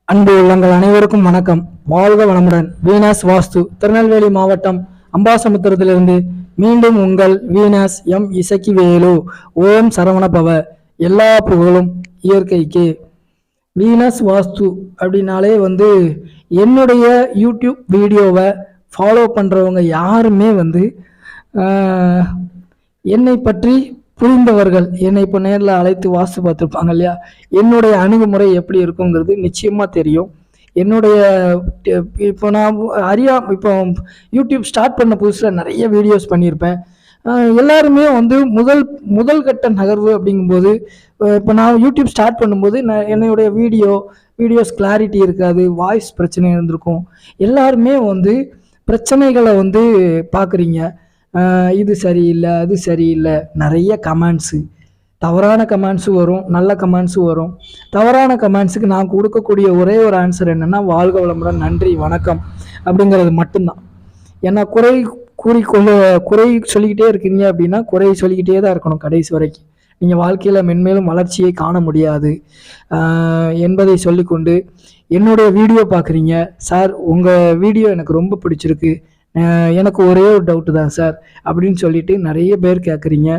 அன்பு உள்ளங்கள் அனைவருக்கும் வணக்கம். வாழ்க வளமுடன். வீனஸ் வாஸ்து திருநெல்வேலி மாவட்டம் அம்பாசமுத்திரத்திலிருந்து மீண்டும் உங்கள் வீனஸ் எம் இசக்கிவேலு. ஓம் சரவணபவ. எல்லா புகழும் இயற்கைக்கு. வீனஸ் வாஸ்து அப்படின்னாலே என்னுடைய யூடியூப் வீடியோவை ஃபாலோ பண்ணுறவங்க யாருமே என்னை பற்றி புரிந்தவர்கள் என்னை இப்போ நேரில் அழைத்து வாஸ்து பார்த்துருப்பாங்க இல்லையா. என்னுடைய அணுகுமுறை எப்படி இருக்குங்கிறது நிச்சயமாக தெரியும். என்னுடைய இப்போ நான் இப்போ யூடியூப் ஸ்டார்ட் பண்ண புதுசில் நிறைய வீடியோஸ் பண்ணியிருப்பேன். எல்லாருமே முதல் கட்ட நகர்வு அப்படிங்கும்போது இப்போ நான் யூடியூப் ஸ்டார்ட் பண்ணும்போது என்னுடைய வீடியோஸ் கிளாரிட்டி இருக்காது, வாய்ஸ் பிரச்சனை இருந்திருக்கும். எல்லாருமே பிரச்சனைகளை பார்க்குறீங்க. இது சரியில்லை, அது சரியில்லை, நிறைய கமெண்ட்ஸு, தவறான கமெண்ட்ஸும் வரும், நல்ல கமெண்ட்ஸும் வரும். தவறான கமெண்ட்ஸுக்கு நான் கொடுக்கக்கூடிய ஒரே ஒரு ஆன்சர் என்னென்னா, வாழ்க வளமுடன், நன்றி, வணக்கம் அப்படிங்கிறது மட்டும்தான். ஏன்னா குறை சொல்லிக்கிட்டே இருக்கீங்க அப்படின்னா குறை சொல்லிக்கிட்டே தான் இருக்கணும் கடைசி வரைக்கும். நீங்கள் வாழ்க்கையில் மென்மேலும் வளர்ச்சியை காண முடியாது என்பதை சொல்லிக்கொண்டு, என்னுடைய வீடியோ பார்க்குறீங்க சார், உங்கள் வீடியோ எனக்கு ரொம்ப பிடிச்சிருக்கு, எனக்கு ஒரே ஒரு டவுட்டு தான் சார் அப்படின்னு சொல்லிட்டு நிறைய பேர் கேட்குறீங்க.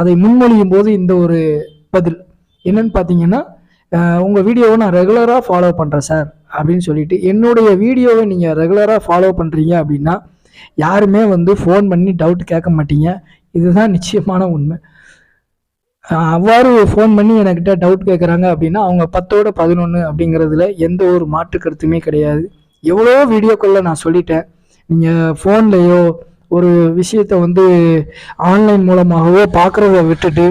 அதை முன்மொழியும் போது இந்த ஒரு பதில் என்னன்னு பார்த்தீங்கன்னா, உங்கள் வீடியோவை நான் ரெகுலராக ஃபாலோ பண்ணுறேன் சார் அப்படின்னு சொல்லிட்டு, என்னுடைய வீடியோவை நீங்கள் ரெகுலராக ஃபாலோ பண்ணுறீங்க அப்படின்னா யாருமே ஃபோன் பண்ணி டவுட் கேட்க மாட்டீங்க. இதுதான் நிச்சயமான உண்மை. அவ்வாறு ஃபோன் பண்ணி என்கிட்ட டவுட் கேட்குறாங்க அப்படின்னா அவங்க 10ஓட 11 அப்படிங்கிறதுல எந்த ஒரு மாற்று கருத்துமே கிடையாது. எவ்வளோ வீடியோக்களில் நான் சொல்லிட்டேன், நீங்கள் ஃபோன்லேயோ ஒரு விஷயத்தை ஆன்லைன் மூலமாகவோ பார்க்குறத விட்டுட்டு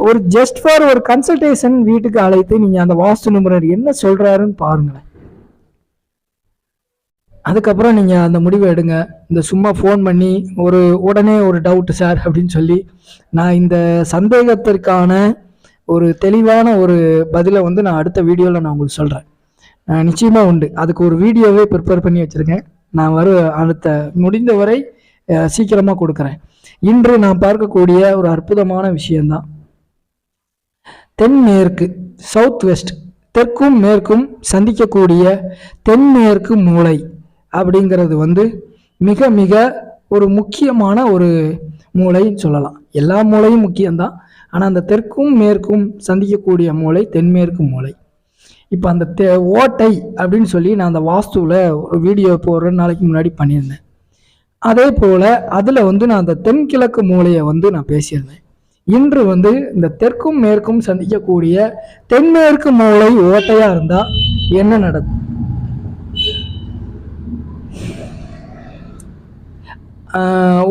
ஒரு ஜஸ்ட் ஃபார் ஒரு கன்சல்டேஷன் வீட்டுக்கு அழைத்து நீங்கள் அந்த வாஸ்து நிபுணர் என்ன சொல்கிறாருன்னு பாருங்களேன். அதுக்கப்புறம் நீங்கள் அந்த முடிவை எடுங்க. இந்த சும்மா ஃபோன் பண்ணி உடனே ஒரு டவுட்டு சார் அப்படின்னு சொல்லி, நான் இந்த சந்தேகத்திற்கான ஒரு தெளிவான ஒரு பதிலை நான் அடுத்த வீடியோவில் நான் உங்களுக்கு சொல்கிறேன். நிச்சயமாக உண்டு. அதுக்கு ஒரு வீடியோவே ப்ரிப்பேர் பண்ணி வச்சுருக்கேன். நான் அடுத்த முடிந்தவரை சீக்கிரமாக கொடுக்குறேன். இன்று நான் பார்க்கக்கூடிய ஒரு அற்புதமான விஷயந்தான் தென்மேற்கு, சவுத் வெஸ்ட், தெற்கும் மேற்கும் சந்திக்கக்கூடிய தென்மேற்கு மூலை அப்படிங்கிறது மிக மிக ஒரு முக்கியமான ஒரு மூலைன்னு சொல்லலாம். எல்லா மூலையும் முக்கியம்தான், ஆனால் அந்த தெற்கும் மேற்கும் சந்திக்கக்கூடிய மூலை தென்மேற்கு மூலை. இப்போ அந்த ஓட்டை அப்படின்னு சொல்லி நான் அந்த வாஸ்துவில் ஒரு வீடியோ இப்போ 2 நாளைக்கு முன்னாடி பண்ணியிருந்தேன். அதே போல் அதில் நான் அந்த தென்கிழக்கு மூலையை நான் பேசியிருந்தேன். இன்று இந்த தெற்கும் மேற்கும் சந்திக்கக்கூடிய தென்மேற்கு மூலை ஓட்டையாக இருந்தால் என்ன நடக்கும்?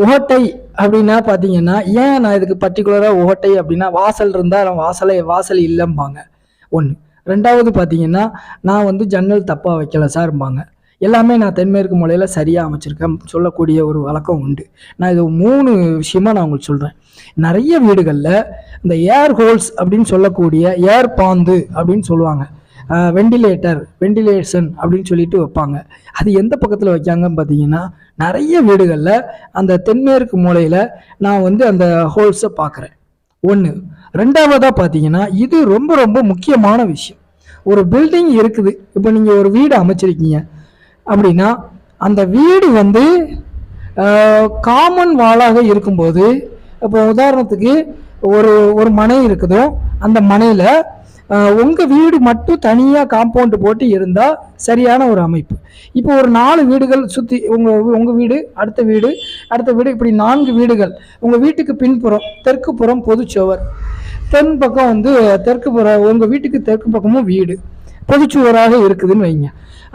ஓட்டை அப்படின்னா பார்த்தீங்கன்னா, ஏன் நான் இதுக்கு பர்டிகுலராக ஓட்டை அப்படின்னா, வாசல் இருந்தால் வாசல் இல்லைம்பாங்க ஒன்று. ரெண்டாவது பார்த்தீங்கன்னா, நான் ஜன்னல் தப்பாக வைக்கல சார்பாங்க. எல்லாமே நான் தென்மேற்கு மூலையில் சரியாக அமைச்சிருக்கேன் சொல்லக்கூடிய ஒரு வழக்கம் உண்டு. நான் இது 3 விஷயமா நான் உங்களுக்கு சொல்கிறேன். நிறைய வீடுகளில் இந்த ஏர் ஹோல்ஸ் அப்படின்னு சொல்லக்கூடிய ஏர் பாந்து அப்படின்னு சொல்லுவாங்க, வெண்டிலேஷன் அப்படின்னு சொல்லிட்டு வைப்பாங்க. அது எந்த பக்கத்தில் வைக்காங்கன்னு பார்த்தீங்கன்னா, நிறைய வீடுகளில் அந்த தென்மேற்கு மூலையில் நான் அந்த ஹோல்ஸை பார்க்குறேன். ஒன்று. ரெண்டாவதாக பார்த்தீங்கன்னா, இது ரொம்ப ரொம்ப முக்கியமான விஷயம். ஒரு பில்டிங் இருக்குது, இப்போ நீங்கள் ஒரு வீடு அமைச்சிருக்கீங்க அப்படின்னா, அந்த வீடு காமன் வாலாக இருக்கும்போது, இப்போ உதாரணத்துக்கு ஒரு மனை இருக்குதோ, அந்த மனையில் உங்கள் வீடு மட்டும் தனியாக காம்பவுண்டு போட்டு இருந்தால் சரியான ஒரு அமைப்பு. இப்போ ஒரு 4 வீடுகள் சுற்றி உங்கள் வீடு, அடுத்த வீடு, இப்படி 4 வீடுகள், உங்கள் வீட்டுக்கு பின்புறம் தெற்கு புறம் பொதுச்சுவர், தென் பக்கம் தெற்கு புறம், உங்கள் வீட்டுக்கு தெற்கு பக்கமும் வீடு பொதுச்சுவராக இருக்குதுன்னு வைங்க.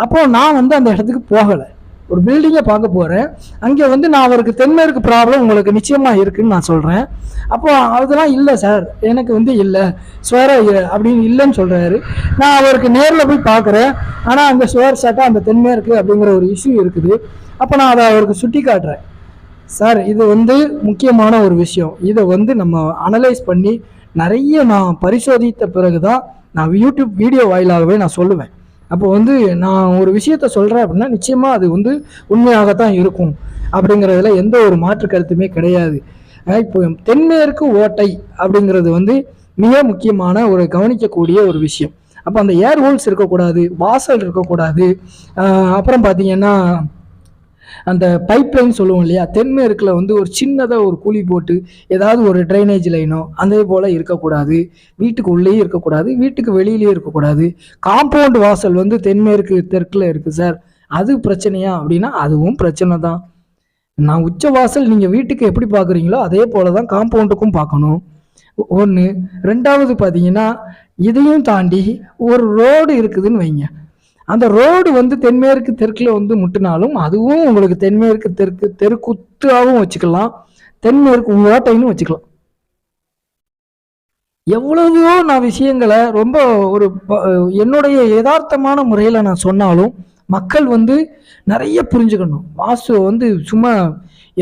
அப்போ நான் அந்த இடத்துக்கு போகலை, ஒரு பில்டிங்கை பார்க்க போகிறேன். அங்கே நான் அவருக்கு தென்மேற்கு ப்ராப்ளம் உங்களுக்கு நிச்சயமாக இருக்குதுன்னு நான் சொல்கிறேன். அப்போ அதெல்லாம் இல்லை சார், எனக்கு இல்லை ஸ்வேர அப்படின்னு இல்லைன்னு சொல்கிறாரு. நான் அவருக்கு நேரில் போய் பார்க்குறேன், ஆனால் அங்கே ஸ்வேர் சாட்டாக அந்த தென்மேற்கு அப்படிங்கிற ஒரு இஷ்யூ இருக்குது. அப்போ நான் அதை அவருக்கு சுட்டி காட்டுறேன். சார், இது முக்கியமான ஒரு விஷயம். இதை நம்ம அனலைஸ் பண்ணி நிறைய நான் பரிசோதித்த பிறகு தான் நான் யூடியூப் வீடியோ வாயிலாகவே நான் சொல்லுவேன். அப்போ நான் ஒரு விஷயத்த சொல்கிறேன் அப்படின்னா நிச்சயமாக அது உண்மையாகத்தான் இருக்கும் அப்படிங்கிறதுல எந்த ஒரு மாற்று கருத்துமே கிடையாது. இப்போ தென்மேற்கு ஓட்டை அப்படிங்கிறது மிக முக்கியமான ஒரு கவனிக்கக்கூடிய ஒரு விஷயம். அப்போ அந்த ஏர் ஹோல்ஸ் இருக்கக்கூடாது, வாசல் இருக்கக்கூடாது. அப்புறம் பார்த்தீங்கன்னா அந்த பைப் லைன் சொல்லுவோம் இல்லையா, தென்மேற்கில் வந்து ஒரு சின்னதாக ஒரு குழி போட்டு ஏதாவது ஒரு ட்ரைனேஜ் லைனோ அதே போல் இருக்கக்கூடாது. வீட்டுக்கு உள்ளேயும் இருக்கக்கூடாது, வீட்டுக்கு வெளியிலேயும் இருக்கக்கூடாது. காம்பவுண்ட் வாசல் வந்து தென்மேற்கு தெற்கில் இருக்குது சார், அது பிரச்சனையா அப்படின்னா அதுவும் பிரச்சனை தான். நான் உச்ச வாசல் நீங்கள் வீட்டுக்கு எப்படி பார்க்குறீங்களோ அதே போல் தான் காம்பவுண்டுக்கும் பார்க்கணும். ஒன்று. ரெண்டாவது பார்த்தீங்கன்னா இதையும் தாண்டி ஒரு ரோடு இருக்குதுன்னு வைங்க, அந்த ரோடு வந்து தென்மேற்கு தெற்கில் வந்து முட்டினாலும் அதுவும் உங்களுக்கு தென்மேற்கு தெற்கு தெருக்குத்தாகவும் வச்சுக்கலாம், தென்மேற்கு ஓட்டைன்னு வச்சுக்கலாம். எவ்வளவோ நான் விஷயங்களை ரொம்ப ஒரு என்னுடைய யதார்த்தமான முறையில் நான் சொன்னாலும் மக்கள் வந்து நிறைய புரிஞ்சுக்கணும். வாஸ்துவை வந்து சும்மா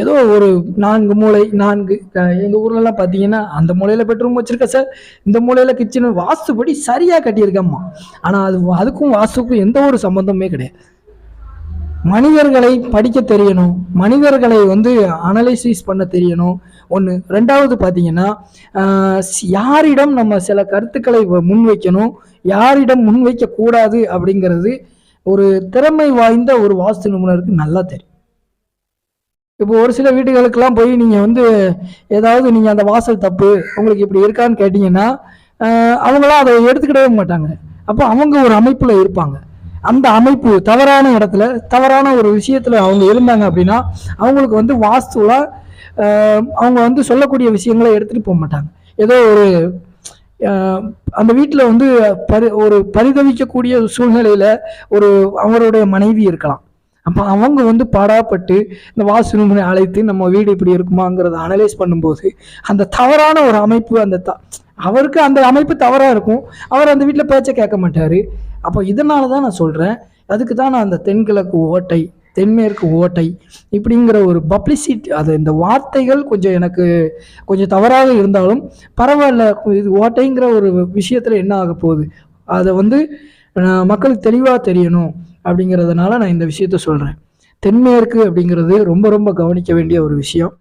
ஏதோ ஒரு 4 மூலை 4 எங்கள் ஊர்லலாம் பார்த்தீங்கன்னா அந்த மூலையில் பெட்ரூம் வச்சுருக்க சார், இந்த மூலையில் கிச்சனு, வாஸ்துப்படி சரியாக கட்டியிருக்கம்மா. ஆனால் அதுக்கும் வாஸ்துக்கும் எந்த ஒரு சம்மந்தமே கிடையாது. மனிதர்களை படிக்க தெரியணும், மனிதர்களை வந்து அனலைசிஸ் பண்ண தெரியணும். ஒன்று. ரெண்டாவது பார்த்தீங்கன்னா யாரிடம் நம்ம சில கருத்துக்களை முன்வைக்கணும், யாரிடம் முன்வைக்கக்கூடாது அப்படிங்கிறது ஒரு திறமை வாய்ந்த ஒரு வாஸ்து நிபுணருக்கு நல்லா தெரியும். இப்போ ஒரு சில வீடுகளுக்கெல்லாம் போய் நீங்கள் வந்து ஏதாவது நீங்கள் அந்த வாசல் தப்பு உங்களுக்கு இப்படி இருக்கான்னு கேட்டிங்கன்னா அவங்களாம் அதை எடுத்துக்கிடவே மாட்டாங்க. அப்போ அவங்க ஒரு அமைப்பில் இருப்பாங்க, அந்த அமைப்பு தவறான இடத்துல தவறான ஒரு விஷயத்தில் அவங்க இருந்தாங்க அப்படின்னா அவங்களுக்கு வந்து வாஸ்துவில் அவங்க வந்து சொல்லக்கூடிய விஷயங்களை எடுத்துகிட்டு போக மாட்டாங்க. ஏதோ ஒரு அந்த வீட்டில் வந்து ஒரு பரிதவிக்கக்கூடிய சூழ்நிலையில் ஒரு அவங்களுடைய மனைவி இருக்கலாம். அப்போ அவங்க வந்து பாடாப்பட்டு இந்த வாஸ்து நிபுணரை அழைத்து நம்ம வீடு இப்படி இருக்குமாங்கிறத அனலைஸ் பண்ணும்போது அந்த தவறான ஒரு அமைப்பு, அவருக்கு அந்த அமைப்பு தவறாக இருக்கும், அவர் அந்த வீட்டில் பேச்சை கேட்க மாட்டார். அப்போ இதனால தான் நான் சொல்கிறேன், அதுக்கு தான் நான் அந்த தென்கிழக்கு ஓட்டை தென்மேற்கு ஓட்டை இப்படிங்கிற ஒரு பப்ளிசிட்டி, அது இந்த வார்த்தைகள் கொஞ்சம் எனக்கு கொஞ்சம் தவறாக இருந்தாலும் பரவாயில்ல, இது ஓட்டைங்கிற ஒரு விஷயத்தில் என்ன ஆக போகுது, அதை வந்து மக்களுக்கு தெளிவாக தெரியணும் அப்படிங்கிறதுனால நான் இந்த விஷயத்த சொல்கிறேன். தென்மேற்கு அப்படிங்கிறது ரொம்ப ரொம்ப கவனிக்க வேண்டிய ஒரு விஷயம்.